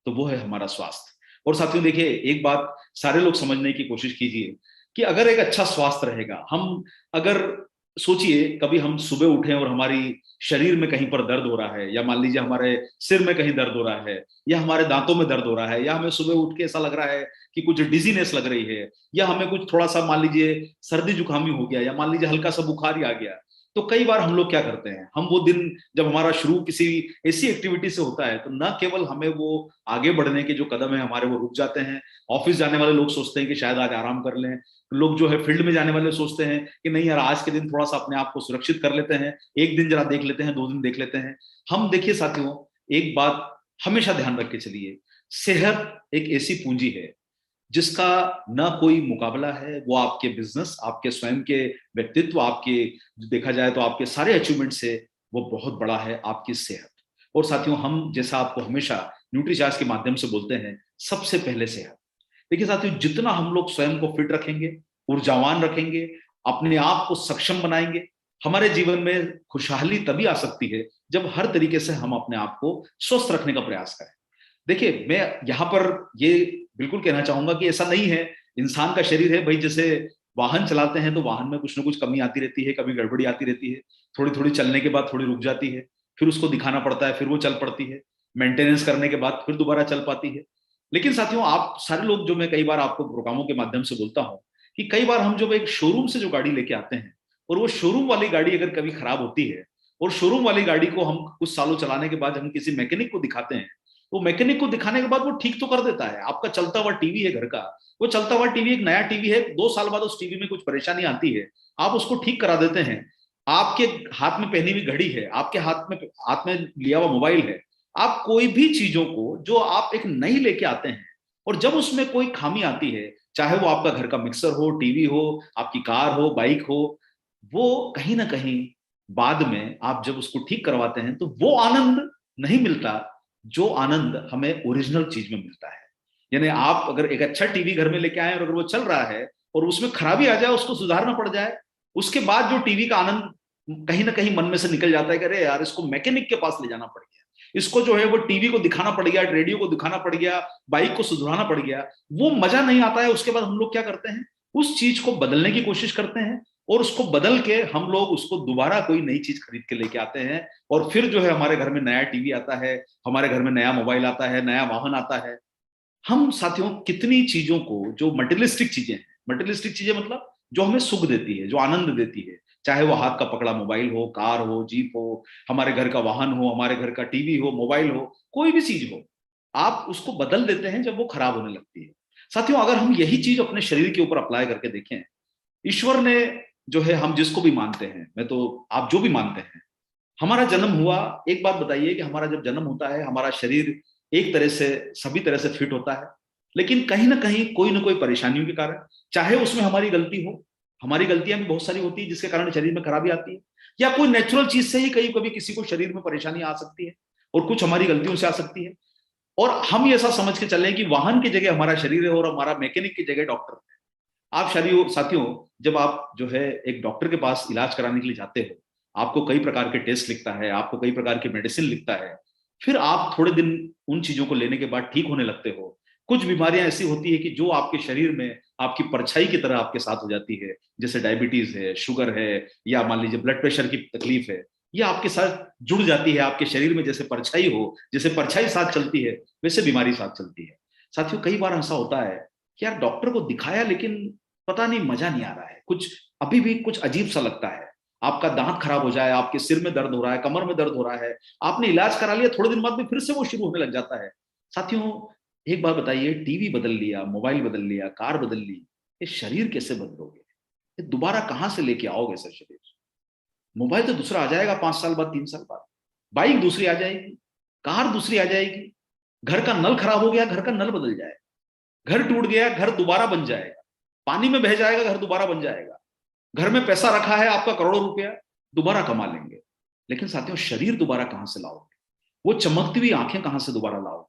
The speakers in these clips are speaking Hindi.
तो वो है हमारा स्वास्थ्य। और साथियों देखिए, एक बात सारे लोग समझने की कोशिश कीजिए कि अगर एक अच्छा स्वास्थ्य रहेगा, हम अगर सोचिए कभी हम सुबह उठे और हमारी शरीर में कहीं पर दर्द हो रहा है, या मान लीजिए हमारे सिर में कहीं दर्द हो रहा है, या हमारे दांतों में दर्द हो रहा है, या हमें सुबह उठ के ऐसा लग रहा है कि कुछ डिजीनेस लग रही है, या हमें कुछ थोड़ा सा मान लीजिए सर्दी जुकामी हो गया, या मान लीजिए हल्का सा बुखार ही आ गया, तो कई बार हम लोग क्या करते हैं, हम वो दिन जब हमारा शुरू किसी ऐसी एक्टिविटी से होता है, तो न केवल हमें वो आगे बढ़ने के जो कदम है हमारे वो रुक जाते हैं। ऑफिस जाने वाले लोग सोचते हैं कि शायद आज आराम कर लें, लोग जो है फील्ड में जाने वाले सोचते हैं कि नहीं यार आज के दिन थोड़ा सा अपने आप को सुरक्षित कर लेते हैं, एक दिन जरा देख लेते हैं, 2 दिन देख लेते हैं। हम देखिए साथियों, एक बात हमेशा ध्यान रख के चलिए, सेहत एक ऐसी पूंजी है जिसका ना कोई मुकाबला है। वो आपके बिजनेस, आपके स्वयं के व्यक्तित्व, आपके देखा जाए तो आपके सारे अचीवमेंट से वो बहुत बड़ा है आपकी सेहत। और साथियों, हम जैसा आपको हमेशा न्यूट्रीचार्ज के माध्यम से बोलते हैं, सबसे पहले सेहत। देखिए साथियों, जितना हम लोग स्वयं को फिट रखेंगे, ऊर्जावान रखेंगे, अपने आप को सक्षम बनाएंगे, हमारे जीवन में खुशहाली तभी आ सकती है जब हर तरीके से हम अपने आप को स्वस्थ रखने का प्रयास करें। देखिए, मैं यहां पर ये बिल्कुल कहना चाहूंगा कि ऐसा नहीं है, इंसान का शरीर है भाई, जैसे वाहन चलाते हैं तो वाहन में कुछ ना कुछ कमी आती रहती है, कभी गड़बड़ी आती रहती है, थोड़ी थोड़ी चलने के बाद थोड़ी रुक जाती है, फिर उसको दिखाना पड़ता है, फिर वो चल पड़ती है, मेंटेनेंस करने के बाद फिर दोबारा चल पाती है। लेकिन साथियों, आप सारे लोग, जो मैं कई बार आपको प्रोग्रामों के माध्यम से बोलता हूं, कि कई बार हम जब एक शोरूम से जो गाड़ी लेके आते हैं, और वो शोरूम वाली गाड़ी अगर कभी खराब होती है, और शोरूम वाली गाड़ी को हम कुछ सालों चलाने के बाद हम किसी मैकेनिक को दिखाते हैं, वो मैकेनिक को दिखाने के बाद वो ठीक तो कर देता है। आपका चलता हुआ टीवी है घर का, वो चलता हुआ टीवी एक नया टीवी है, 2 साल बाद उस टीवी में कुछ परेशानी आती है, आप उसको ठीक करा देते हैं। आपके हाथ में पहनी हुई घड़ी है, आपके हाथ में लिया हुआ मोबाइल है, आप कोई भी चीजों को जो आप एक नई लेके आते हैं, और जब उसमें कोई खामी आती है, चाहे वो आपका घर का मिक्सर हो, टीवी हो, आपकी कार हो, बाइक हो, वो कहीं ना कहीं बाद में आप जब उसको ठीक करवाते हैं, तो वो आनंद नहीं मिलता जो आनंद हमें ओरिजिनल चीज में मिलता है। यानी आप अगर एक अच्छा टीवी घर में लेके आए और अगर वो चल रहा है और उसमें खराबी आ जाए, उसको सुधारना पड़ जाए, उसके बाद जो टीवी का आनंद कहीं ना कहीं मन में से निकल जाता है कि अरे यार, इसको मैकेनिक के पास ले जाना पड़ गया, इसको जो है वो टीवी को दिखाना पड़ गया, रेडियो को दिखाना पड़ गया, बाइक को सुधराना पड़ गया, वो मजा नहीं आता है। उसके बाद हम लोग क्या करते हैं, उस चीज को बदलने की कोशिश करते हैं, और उसको बदल के हम लोग उसको दोबारा कोई नई चीज खरीद के लेके आते हैं, और फिर जो है हमारे घर में नया टीवी आता है, हमारे घर में नया मोबाइल आता है, नया वाहन आता है। हम साथियों कितनी चीजों को, जो मटेरियलिस्टिक चीजें हैं, मटेरियलिस्टिक चीजें मतलब जो हमें सुख देती है, जो आनंद देती है, चाहे वो हाथ का पकड़ा मोबाइल हो, कार हो, जीप हो, हमारे घर का वाहन हो, हमारे घर का टीवी हो, मोबाइल हो, कोई भी चीज हो, आप उसको बदल देते हैं जब वो खराब होने लगती है। साथियों, अगर हम यही चीज अपने शरीर के ऊपर अप्लाई करके देखें, ईश्वर ने जो है, हम जिसको भी मानते हैं, मैं तो आप जो भी मानते हैं, हमारा जन्म हुआ, एक बात बताइए कि हमारा जब जन्म होता है, हमारा शरीर एक तरह से, सभी तरह से फिट होता है, लेकिन कहीं ना कोई परेशानियों के कारण, चाहे उसमें हमारी गलती हो, हमारी गलतियां भी बहुत सारी होती है जिसके कारण शरीर में खराबी आती है, या कोई नेचुरल चीज से ही कहीं कभी किसी को शरीर में परेशानी आ सकती है, और कुछ हमारी गलतियों से आ सकती है। और हम ये ऐसा समझ के चलें कि वाहन की जगह हमारा शरीर है, और हमारा मैकेनिक की जगह डॉक्टर है। आप शरीर साथियों, जब आप जो है एक डॉक्टर के पास इलाज कराने के लिए जाते हो, आपको कई प्रकार के टेस्ट लिखता है, आपको कई प्रकार की मेडिसिन लिखता है, फिर आप थोड़े दिन उन चीजों को लेने के बाद ठीक होने लगते हो। कुछ बीमारियां ऐसी होती है कि जो आपके शरीर में आपकी परछाई की तरह आपके साथ हो जाती है, जैसे डायबिटीज है, शुगर है, या मान लीजिए ब्लड प्रेशर की तकलीफ है, ये आपके साथ जुड़ जाती है आपके शरीर में, जैसे परछाई हो, जैसे परछाई साथ चलती है, वैसे बीमारी साथ चलती है। साथियों, कई बार ऐसा होता है कि यार डॉक्टर को दिखाया, लेकिन पता नहीं मजा नहीं आ रहा है, कुछ अभी भी कुछ अजीब सा लगता है, आपका दांत खराब हो जाए, आपके सिर में दर्द हो रहा है, कमर में दर्द हो रहा है, आपने इलाज करा लिया, थोड़े दिन बाद में फिर से वो शुरू होने लग जाता है। साथियों, एक बात बताइए, टीवी बदल लिया, मोबाइल बदल लिया, कार बदल ली, ये शरीर कैसे बदलोगे? ये दोबारा कहां से लेके आओगे सर शरीर? मोबाइल तो दूसरा आ जाएगा 5 साल बाद, 3 साल बाद, बाइक दूसरी आ जाएगी, कार दूसरी आ जाएगी, घर का नल खराब हो गया, घर का नल बदल जाएगा, घर टूट गया, घर दोबारा बन जाएगा, पानी में बह जाएगा, घर दोबारा बन जाएगा, घर में पैसा रखा है आपका करोड़ों रुपया, दोबारा कमा लेंगे। लेकिन साथियों, शरीर दोबारा कहां से लाओगे? वो चमकती हुई आंखें कहां से दोबारा लाओगे?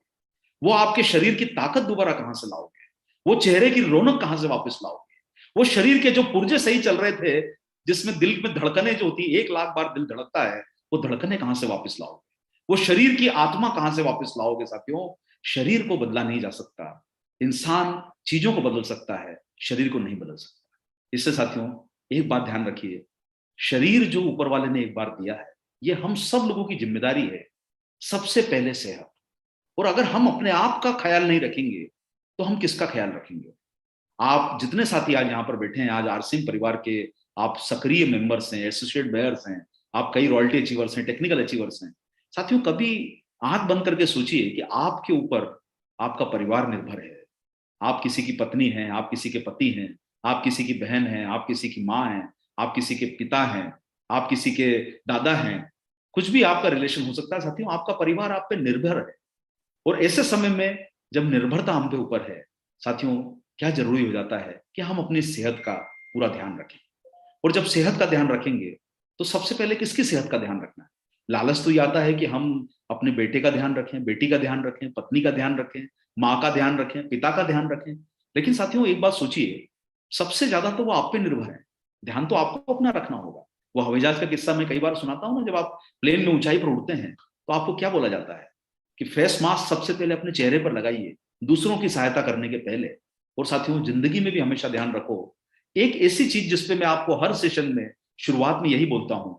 वो आपके शरीर की ताकत दोबारा कहां से लाओगे? वो चेहरे की रौनक कहां से वापस लाओगे? वो शरीर के जो पुर्जे सही चल रहे थे, जिसमें दिल में धड़कने जो होती, 1 लाख बार दिल धड़कता है, वो धड़कने कहां से वापस लाओगे? वो शरीर की आत्मा कहां से वापस लाओगे साथियों? शरीर को बदला नहीं जा सकता। इंसान चीजों को बदल सकता है, शरीर को नहीं बदल सकता। इससे साथियों एक बात ध्यान रखिए, शरीर जो ऊपर वाले ने एक बार दिया है, ये हम सब लोगों की जिम्मेदारी है। सबसे पहले सेहत। और अगर हम अपने आप का ख्याल नहीं रखेंगे तो हम किसका ख्याल रखेंगे? आप जितने साथी आज यहाँ पर बैठे हैं, आज आरसिंह परिवार के आप सक्रिय मेंबर्स हैं, एसोसिएट मेयर्स हैं, आप कई रॉयल्टी अचीवर्स हैं, टेक्निकल अचीवर्स हैं। साथियों कभी आंख बंद करके सोचिए कि आपके ऊपर आपका परिवार निर्भर है। आप किसी की पत्नी हैं, आप किसी के पति हैं, आप किसी की बहन हैं, आप किसी की माँ हैं, आप किसी के पिता हैं, आप किसी के दादा हैं। कुछ भी आपका रिलेशन हो सकता है साथियों, आपका परिवार आप पे निर्भर है। और ऐसे समय में जब निर्भरता हम पे ऊपर है साथियों, क्या जरूरी हो जाता है कि हम अपनी सेहत का पूरा ध्यान रखें। और जब सेहत का ध्यान रखेंगे तो सबसे पहले किसकी सेहत का ध्यान रखना है? लालच तो ये आता है कि हम अपने बेटे का ध्यान रखें, बेटी का ध्यान रखें, पत्नी का ध्यान रखें, माँ का ध्यान रखें, पिता का ध्यान रखें। लेकिन साथियों एक बात सोचिए, सबसे ज्यादा तो वो आप पे निर्भर है। ध्यान तो आपको अपना रखना होगा। वो हवाई जहाज का किस्सा मैं कई बार सुनाता हूँ ना, जब आप प्लेन में ऊंचाई पर उड़ते हैं तो आपको क्या बोला जाता है कि फेस मास्क सबसे पहले अपने चेहरे पर लगाइए, दूसरों की सहायता करने के पहले। और साथियों जिंदगी में भी हमेशा ध्यान रखो, एक ऐसी चीज जिसपे मैं आपको हर सेशन में शुरुआत में यही बोलता हूं,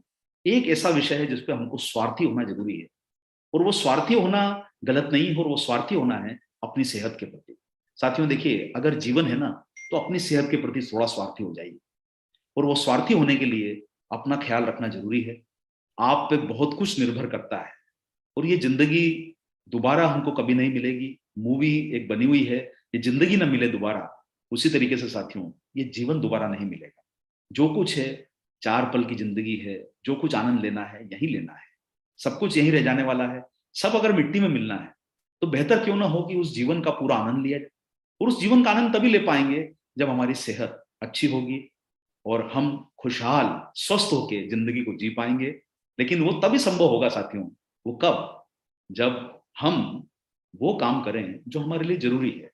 एक ऐसा विषय है जिसपे हमको स्वार्थी होना जरूरी है। और वो स्वार्थी होना गलत नहीं है, और वो स्वार्थी होना है अपनी सेहत के प्रति। साथियों देखिए, अगर जीवन है ना तो अपनी सेहत के प्रति थोड़ा स्वार्थी हो जाइए। और वो स्वार्थी होने के लिए अपना ख्याल रखना जरूरी है। आप पे बहुत कुछ निर्भर करता है। और ये जिंदगी दोबारा हमको कभी नहीं मिलेगी। मूवी एक बनी हुई है, ये जिंदगी ना मिले दोबारा, उसी तरीके से साथियों ये जीवन दोबारा नहीं मिलेगा। जो कुछ है 4 पल की जिंदगी है, जो कुछ आनंद लेना है यही लेना है। सब कुछ यहीं रह जाने वाला है। सब अगर मिट्टी में मिलना है तो बेहतर क्यों ना हो कि उस जीवन का पूरा आनंद लिया जाए। और उस जीवन का आनंद तभी ले पाएंगे जब हमारी सेहत अच्छी होगी और हम खुशहाल स्वस्थ होकर जिंदगी को जी पाएंगे। लेकिन वो तभी संभव होगा साथियों, वो कब? जब हम वो काम करें जो हमारे लिए जरूरी है।